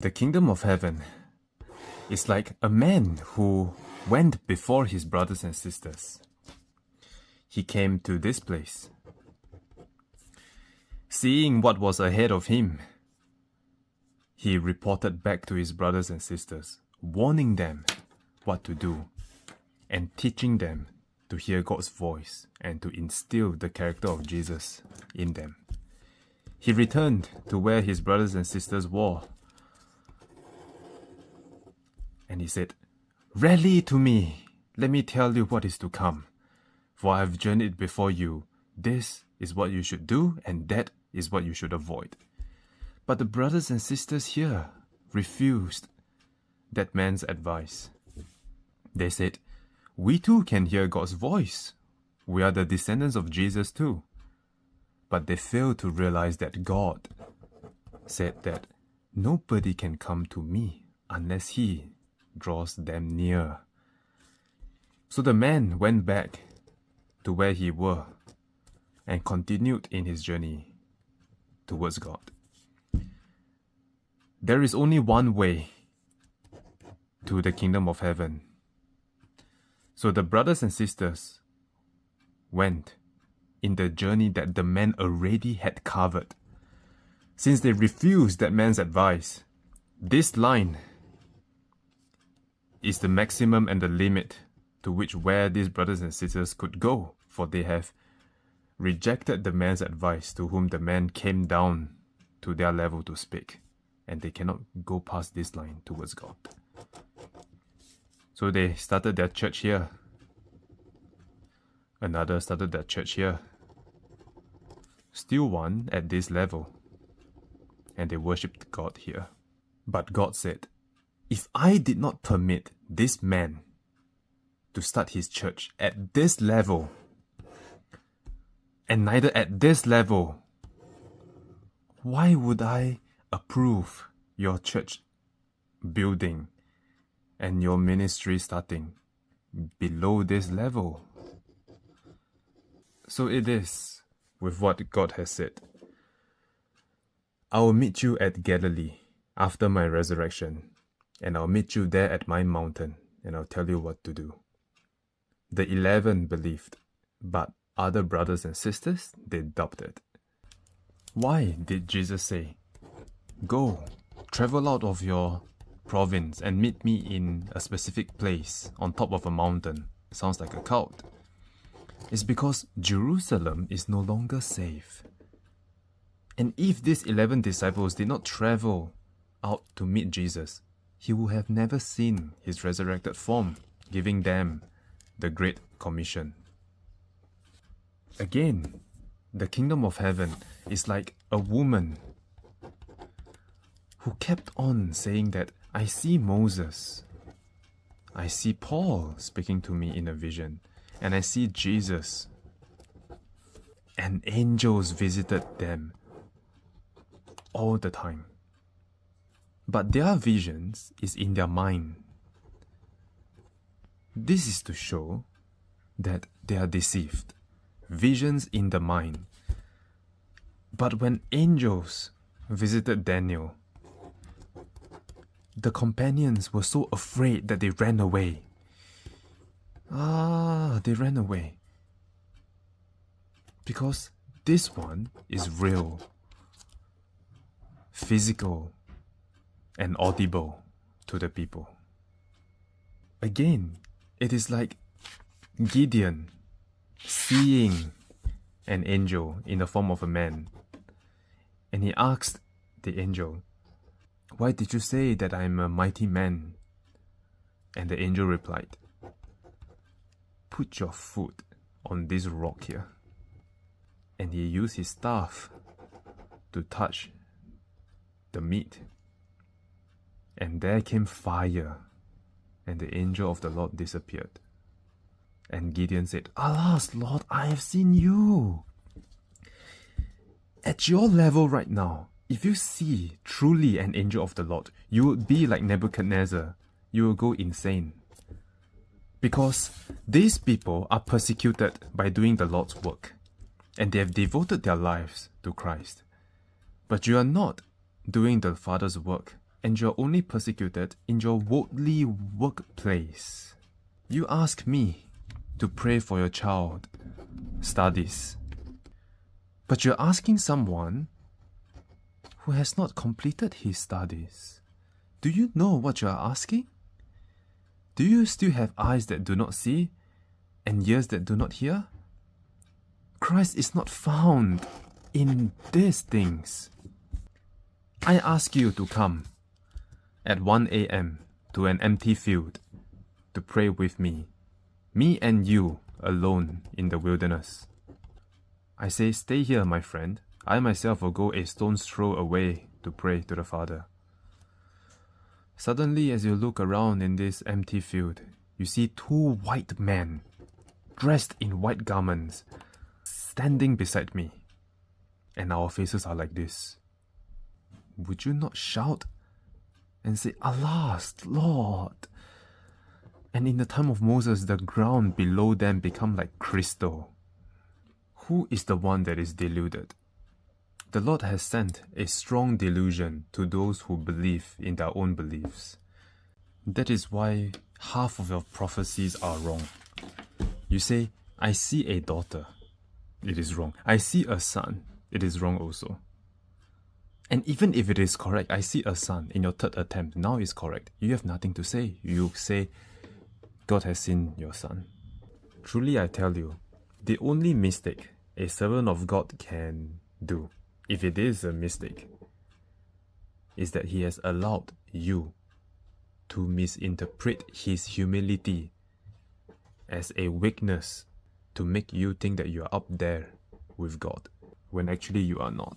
The kingdom of heaven is like a man who went before his brothers and sisters. He came to this place. Seeing what was ahead of him, he reported back to his brothers and sisters, warning them what to do and teaching them to hear God's voice and to instill the character of Jesus in them. He returned to where his brothers and sisters were, and he said, "Rally to me, let me tell you what is to come. For I have journeyed before you. This is what you should do, and that is what you should avoid." But the brothers and sisters here refused that man's advice. They said, "We too can hear God's voice. We are the descendants of Jesus too." But they failed to realize that God said that nobody can come to me unless He draws them near. So the man went back to where he were and continued in his journey towards God. There is only one way to the kingdom of heaven. So the brothers and sisters went in the journey that the man already had covered. Since they refused that man's advice, this line is the maximum and the limit to which where these brothers and sisters could go, for they have rejected the man's advice to whom the man came down to their level to speak, and they cannot go past this line towards God. So they started their church here. Another started their church here. Still one at this level. And they worshipped God here. But God said, "If I did not permit this man to start his church at this level, and neither at this level, why would I approve your church building and your ministry starting below this level?" So it is with what God has said. "I will meet you at Galilee after my resurrection, and I'll meet you there at my mountain, and I'll tell you what to do." The 11 believed, but other brothers and sisters, they doubted. Why did Jesus say, "Go, travel out of your province and meet me in a specific place on top of a mountain"? Sounds like a cult. It's because Jerusalem is no longer safe. And if these 11 disciples did not travel out to meet Jesus, he would have never seen his resurrected form, giving them the Great Commission. Again, the kingdom of heaven is like a woman who kept on saying that, "I see Moses, I see Paul speaking to me in a vision, and I see Jesus, and angels visited them all the time." But their visions is in their mind. This is to show that they are deceived. Visions in the mind. But when angels visited Daniel, the companions were so afraid that they ran away. They ran away. Because this one is real, physical, and audible to the people. Again, it is like Gideon seeing an angel in the form of a man. And he asked the angel, "Why did you say that I am a mighty man?" And the angel replied, "Put your foot on this rock here." And he used his staff to touch the meat. And there came fire, and the angel of the Lord disappeared. And Gideon said, "Alas, Lord, I have seen you." At your level right now, if you see truly an angel of the Lord, you would be like Nebuchadnezzar. You will go insane. Because these people are persecuted by doing the Lord's work, and they have devoted their lives to Christ. But you are not doing the Father's work and you're only persecuted in your worldly workplace. You ask me to pray for your child studies, but you're asking someone who has not completed his studies. Do you know what you are asking? Do you still have eyes that do not see and ears that do not hear? Christ is not found in these things. I ask you to come at 1 a.m. to an empty field to pray with me and you alone in the wilderness. I say, stay here, my friend. I myself will go a stone's throw away to pray to the Father. Suddenly, as you look around in this empty field, you see two white men, dressed in white garments, standing beside me. And our faces are like this. Would you not shout and say, Alas, Lord? And in the time of Moses, the ground below them become like crystal. Who is the one that is deluded? The Lord has sent a strong delusion to those who believe in their own beliefs. That is why half of your prophecies are wrong. You say, I see a daughter. It is wrong. I see a son. It is wrong also. And even if it is correct, I see a son in your third attempt. Now it's correct. You have nothing to say. You say, God has seen your son. Truly I tell you, the only mistake a servant of God can do, if it is a mistake, is that he has allowed you to misinterpret his humility as a weakness to make you think that you are up there with God, when actually you are not.